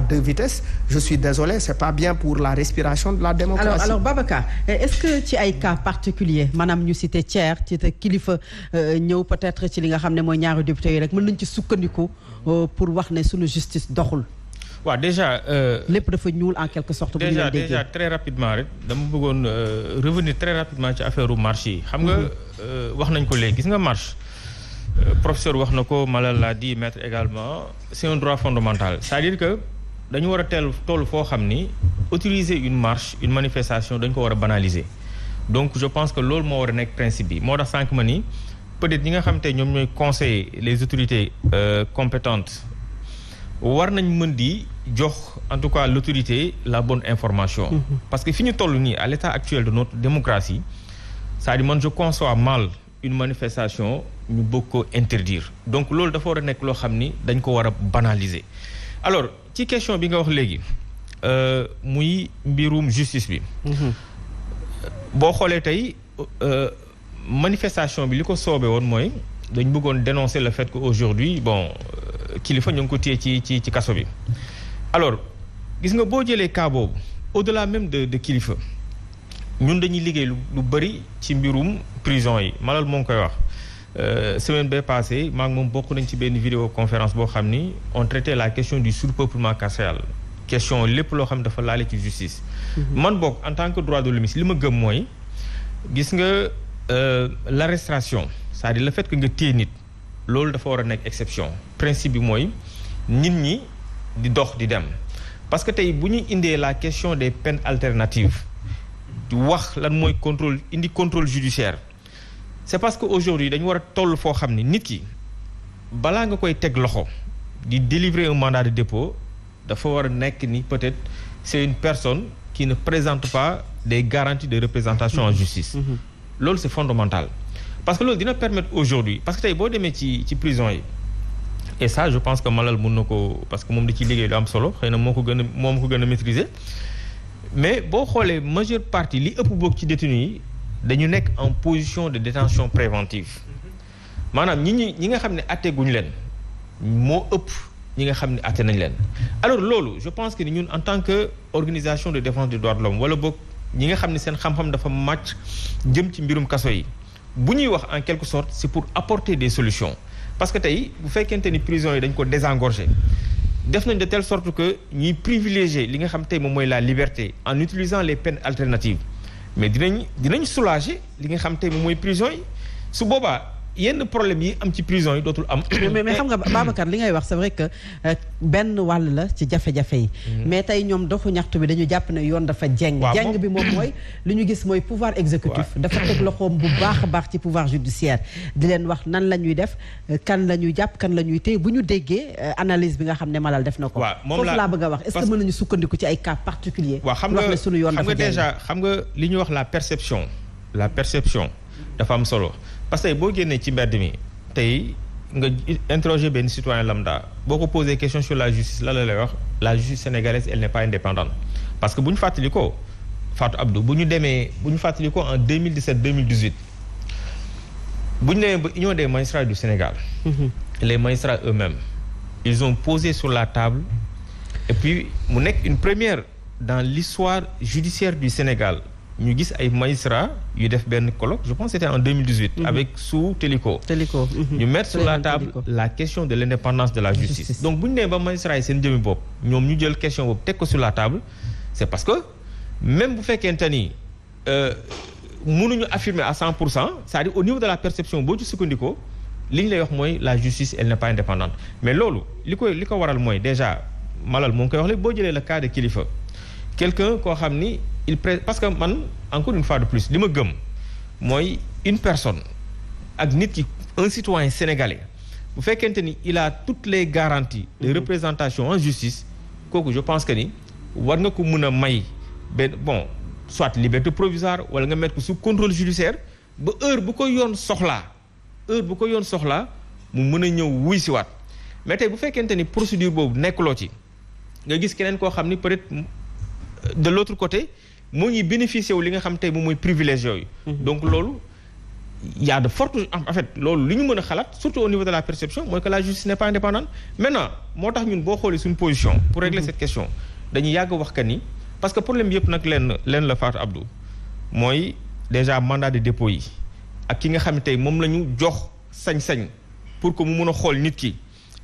deux vitesses je suis désolé c'est pas bien pour la respiration de la démocratie. alors Babacar est-ce que ci ay cas particulier maanaam ñu cité Thier ci te kilifa ñëw peut-être ci li nga xam ne mooy ñaari député yi rek mën nañ ci sukkandiku pour wax ne sunu justice doxul. waaw déjà. lépp dafa ñuul en quelque sorte. bu ñu leen déggee déjà très rapidement rek dama bëggoon revenir très rapidement ci affaire u marche yi. xam nga wax nañ ko léegi gis nga marche professeur wax na ko Malal l'a dit maître également c'est un droit fondamental c'est-à-dire que dañu war a toll foo xam ni utiliser une marche une manifestation dañ ko war a banaliser donc je pense que loolu moo war a nekk principe bi moo tax sànq ma ni peut-être ñi nga xam te ñoom ñooy conseiller les autorités compétentes war nañ mën di jox en tout cas l'autorité la bonne information. Parce que fi ñu toll nii à l'état actuel de notre démocratie c'est-à-dire man je conçois mal une manifestation ñu bëgg ko interdire donc loolu dafa war a nekk loo xam ni dañ ko war a banaliser. alors ci question bi nga wax léegi muy mbirum justice bi. boo xoolee tey manifestation bi li ko soobee woon mooy dañ bëggoon dénoncer le fait que aujourd'hui bon kilifa ñu ngi ko téye ci kaso bi. alors gis nga boo jëlee cas boobu au-delà même de kilifa ñun dañuy liggéey lu bëri ci mbirum prison yi Malal moo ngi koy wax semaine bee passée maa ngi moom bokk nañ ci benn vidéoconférence boo xam ni on traitait la question du surpeuplement carcéral question lépp loo xam dafa laale ci justice. man bokk en tant que droit de l'homme li ma gëm mooy gis nga l'arrestation c'est-à-dire le fait que nga téye nit loolu dafa war a nekk exception principe bi mooy nit ñi di dox di dem parce que tey bu ñu indee la question des peines alternatives wax lan mooy contrôle judiciaire c'est parce que aujourd'hui dañu war a toll foo xam ni nit ki balaa nga koy teg loxo di délivrer un mandat de dépôt dafa war a nekk ni peut-être c'est une personne qui ne présente pas des garanties de représentation en justice. loolu c'est fondamental parce que loolu dina permettre aujourd'hui parce que tey boo demee ci prison yi et ça je pense que Malal mën na ko parce que moom da ciy liggéey lu am solo xëy na moo ko gën a maîtriser mais boo xoolee majeure partie li ëpp bokk ci détenus yi dañu nekk en position de détention préventive maanaam ñi nga xam ne atte guñ leen moo ëpp ñi nga xam ne atte nañ leen alors loolu je pense que ni ñun en tant que organisation de défense des droits de l'homme wala boog ñi nga xam ne seen xam-xam dafa màcc jëm ci mbirum kaso yi bu ñuy wax en quelque sorte c'est pour apporter des solutions parce que tey bu fekkente ni prison yi dañ ko désengorger def nañ de telle sorte que ñuy privilégier li nga xam tey moom mooy la liberté en utilisant les peines alternatives mais dinañ soulager li nga xam tey moom mooy prison yi su boobaa yenn problème yi am ci prison yi dootul am. mais xam nga Babacar li ngay wax c'est vrai que benn wàll la ci jafe-jafe yi. mais tey ñoom doxu ñaxtu bi dañu jàpp ne yoon dafa jeng. jeng bi moom mooy li ñu gis mooy pouvoir exécutif. dafa teg loxoom bu baax a baax ci pouvoir judiciaire di leen wax nan la ñuy def kan la ñuy jàpp kan la ñuy téye bu ñu déggee analyse bi nga xam ne Malal def na ko. moom foofu laa bëgg a wax est-ce que mën nañu sukkandiku ci ay cas particuliers. xam nga déjà xam nga li ñuy wax la perception dafa am solo. parce que boo génnee ci mbedd mi tey nga interroger benn citoyen lambda boo ko poser question sur la justice la lay wax la justice sénégalaise elle n'est pas indépendante parce que bu ñu fàttali ko Fatou Abdou bu ñu fàttali ko en 2017 2018 bu ñu demee ba Union des magistrats du Sénégal les magistrats eux-mêmes ils ont posé sur la table et puis mu nekk une première dans l'histoire judiciaire du Sénégal ñu gis ay magistrats yu def benn colloque je pense c'était en 2018 avec sous Télico ñu mettre sur la table la question de l'indépendance de la justice donc bu ñu nee ba magistrats yi seen jëmi bopp ñoom ñu jël question boobu teg ko sur la table c'est parce que même bu fekkente ni mënuñu affirmer à 100% c'est-à-dire au niveau de la perception boo ci sukkandikoo li ñu lay wax mooy la justice elle n'est pas indépendante mais loolu li ko waral mooy déjà Malal moo ngi koy wax léegi boo jëlee le cas de Kilifeu quelqu'un koo xam ni parce que man encore une fois de plus li ma gëm mooy une personne ak nit ki un citoyen sénégalais bu fekkente ni il a toutes les garanties de représentation en justice kooku je pense que ni war nga ko mën a may benn bon soit liberté provisoire wala nga mettre ko sous contrôle judiciaire ba heure bu ko yoon soxlaa mu mën a ñëw wuy si waat mais tey bu fekkente ni procédure boobu nekkuloo ci nga gis keneen koo xam ni peut-être de l'autre côté moo ngi bénéficier wu li nga xam tey moom mooy privilège yooyu donc loolu il y a de fortes en fait loolu li ñu mën a xalaat surtout au niveau de la perception mooy que la justice n'est pas indépendante maintenant moo tax ñun boo xoolee suñu position pour régler cette question dañuy yàgg wax que ni parce que problème yëpp nag leen la Fatou Abdou mooy déjà mandat de dépôt yi ak ki nga xam ne tey moom la ñu jox sañ-sañ pour que mu mën a xool nit ki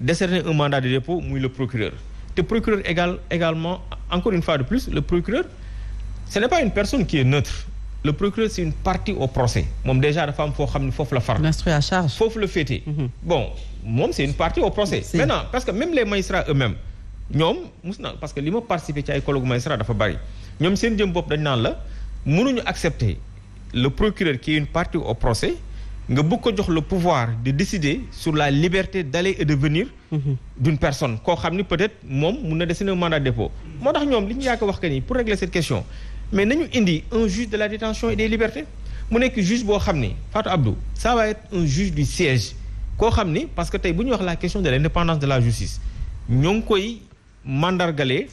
décerner un mandat de dépôt muy le procureur te procureur également encore une fois de plus le procureur ce n'est pas une personne qui est neutre le procureur c'est une partie au procès moom déjà dafa am foo xam ne foofu la far l'instruit à charge foofu la féetee bon moom c'est une partie au procès maintenant parce que même les magistrats eux-mêmes ñoom parce que li ma participé ci ay collègues magistrats dafa bari ñoom seen jëm bopp dañ naan la mënuñu accepter le procureur qui est une partie au procès nga bëgg ko jox le pouvoir de décider sur la liberté d'aller et de venir d'une personne koo xam ni peut-être moom mun na décerner un mandat de dépôt moo tax ñoom li ñu yàgg wax que ni pour régler cette question mais nañu indi un juge de la détention et des libertés mu nekk juge boo xam ni Fatou Abdou ça va être un juge du siège koo xam ni parce que tey bu ñu wax la question de l'indépendance de la justice ñoo ngi koy mandargalee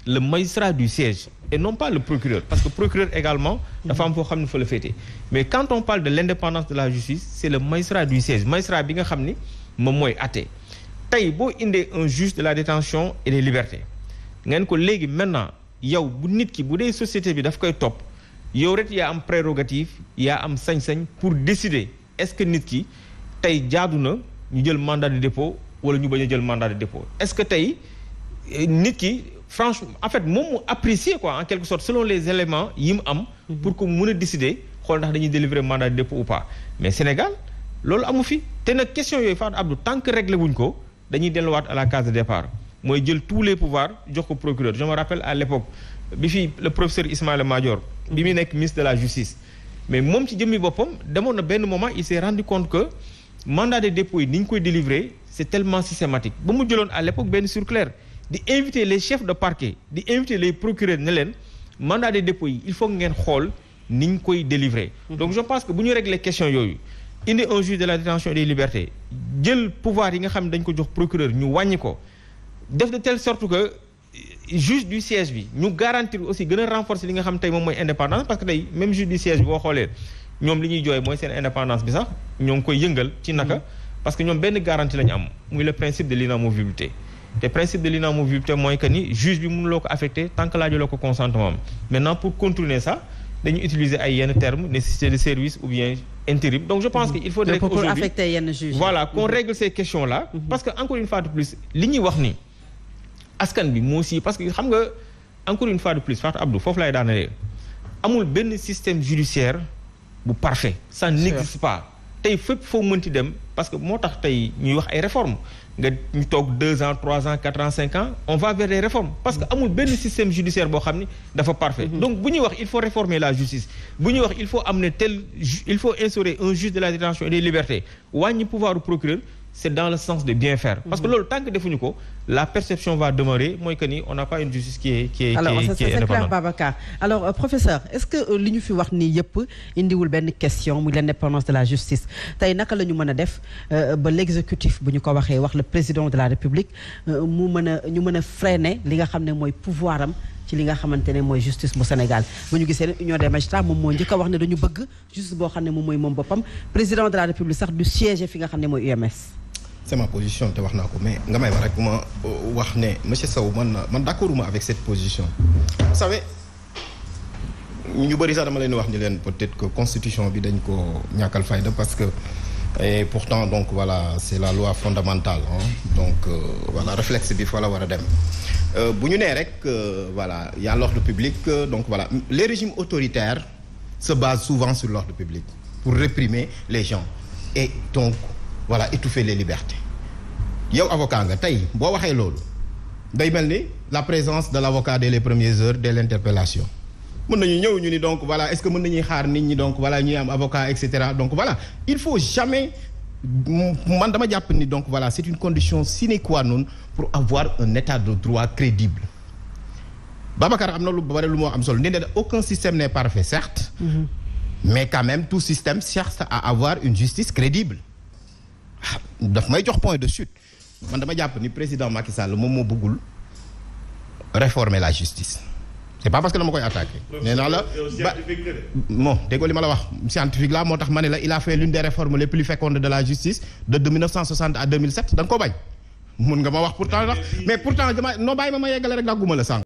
le magistrat du siège et non pas le procureur parce que procureur également dafa am foo xam ne fa la féete mais quand on parle de l'indépendance de la justice c'est le magistrat du siège magistrat bi nga xam ni moom mooy àtte tey boo indee un juge de la détention et des libertés ngeen ko léegi maintenant yow bu nit ki bu dee société bi daf koy topp yow rek yaa am prérogative yaa am sañ-sañ pour décider est-ce que nit ki tey jaadu na ñu jël mandat de dépôt wala ñu bañ a jël mandat de dépôt est-ce que tey nit ki franchement en fait moom mu apprécier quoi en quelque sorte selon les éléments yi mu am pour que mu mën a décider xool ndax dañuy délivrer mandat de dépôt ou pas mais Sénégal loolu amu fi te nag question yooyu Fatou Abdou tant que réglé wuñ ko dañuy delluwaat à la case de départ mooy jël tous les pouvoirs jox ko procureur je me rappelle à l'époque bi fi le professeur Ismaïla Madior bi muy nekk ministre de la justice mais moom ci jëmmi boppam demoon na benn moment il s'est rendu compte que mandat de dépôt yi ni ñu koy délivrer c'est tellement systématique ba mu jëloon à l'époque benn circulaire di inviter les chefs de parquet di inviter les procureurs ne leen mandat de dépôt yi il faut ngeen xool ni ñu koy délivrer donc je pense que bu ñu régler question yooyu indi un juge de la détention et des libertés jël pouvoir yi nga xam ne dañ ko jox procureur ñu wàññi ko def de telle sorte que juge du siège bi ñu garantir aussi gën a renforcer li nga xam tey moom mooy indépendance parce que tey même juge du siège bi boo xoolee ñoom li ñuy jooy mooy seen indépendance bi sax ñoo ngi koy yëngal ci naka parce que ñoom benn garantie la ñu am muy le principe de l'inamovibilité te principe de l'inamovibilité mooy que ni juge bi mënuloo ko affecté tant que laajuloo ko consentement am maintenant pour contourner ça dañu utiliser ay yenn termes nécessité de service ou bien intérim donc je pense que il faudrait que aujourd'hui affecter yenn juge voilà qu'on règle ces questions là parce que encore une fois de plus li ñuy wax ni askan bi moo si parce que xam nga encore une fois de plus Fatou Abdou foofu lay daanalee amul benn système judiciaire bu parfait ça n'existe pas tey fépp foo mënti dem parce que moo tax tey ñuy wax ay réformes nga ñu toog 2 ans 3 ans 4 ans 5 ans on va vers des réformes parce que amul benn système judiciaire boo xam ni dafa parfait donc bu ñuy wax il faut réformer la justice bu ñuy wax il faut amener il faut instaurer un juge de la détention et des libertés wàññi pouvoir du procureur c'est dans le sens de bien faire parce que loolu tant que defuñu ko la perception va demeurer mooy que ni on n'a pas une justice qui est indépendante. Clair Babacar alors professeur est-ce que li ñu fi wax nii yëpp indiwul benn question muy l'indépendance de la justice tey naka la ñu mën a def ba l'exécutif bu ñu ko waxee wax le président de la République ñu mën a freiner li nga xam ne mooy pouvoir am ci li nga xamante ne mooy justice bu Sénégal bu ñu gisee union des magistrats moom moo njëkk a wax ne dañu bëgg justice boo xam ne moom mooy moom boppam président de la République sax du siège fi nga xam ne mooy UMS. c'est ma position te wax naa ko mais nga may ma rek ma wax ne monsieur Sow man d'accorduma avec cette position vous savez ñu bëri sax dama leen wax ni leen peut-être que constitution bi dañ ko ñàkkal fayda parce que et pourtant donc voilà c'est la loi fondamentale donc voilà réflexe bi fa la war a dem bu ñu nee rek voilà il y a l'ordre public donc voilà les régimes autoritaires se basent souvent sur l'ordre public pour réprimer les gens et donc voilà étouffer les libertés yow avocat nga tey boo waxee loolu day mel ni la présence de l'avocat dès les premières heures dès l'interpellation mën nañu ñëw ñu ni donc voilà est-ce que mën nañuy xaar nit ñi donc voilà ñuy am avocat et cetera donc voilà il faut jamais man dama jàpp ni donc voilà c'est une condition sine qua non pour avoir un état de droit crédible Babacar am na lu bari lu moo am solo nee na aucun système n'est parfait certes mais quand même tout système cherche à avoir une justice crédible daf may jox point de chute man dama jàpp ni président Macky Sall moom moo bëggul réformer la justice c'est pas parce que dama koy attaqué. nee naa la bon déggoo li ma la wax scientifique la moo tax ma ne la il a fait l'une des réformes les plus fécondes de la justice de 1960 à 2007 da nga ko bañ mun nga ma wax pourtant ndax mais pourtant dama noo bàyyi ma yeggale rek dagguma la sànq.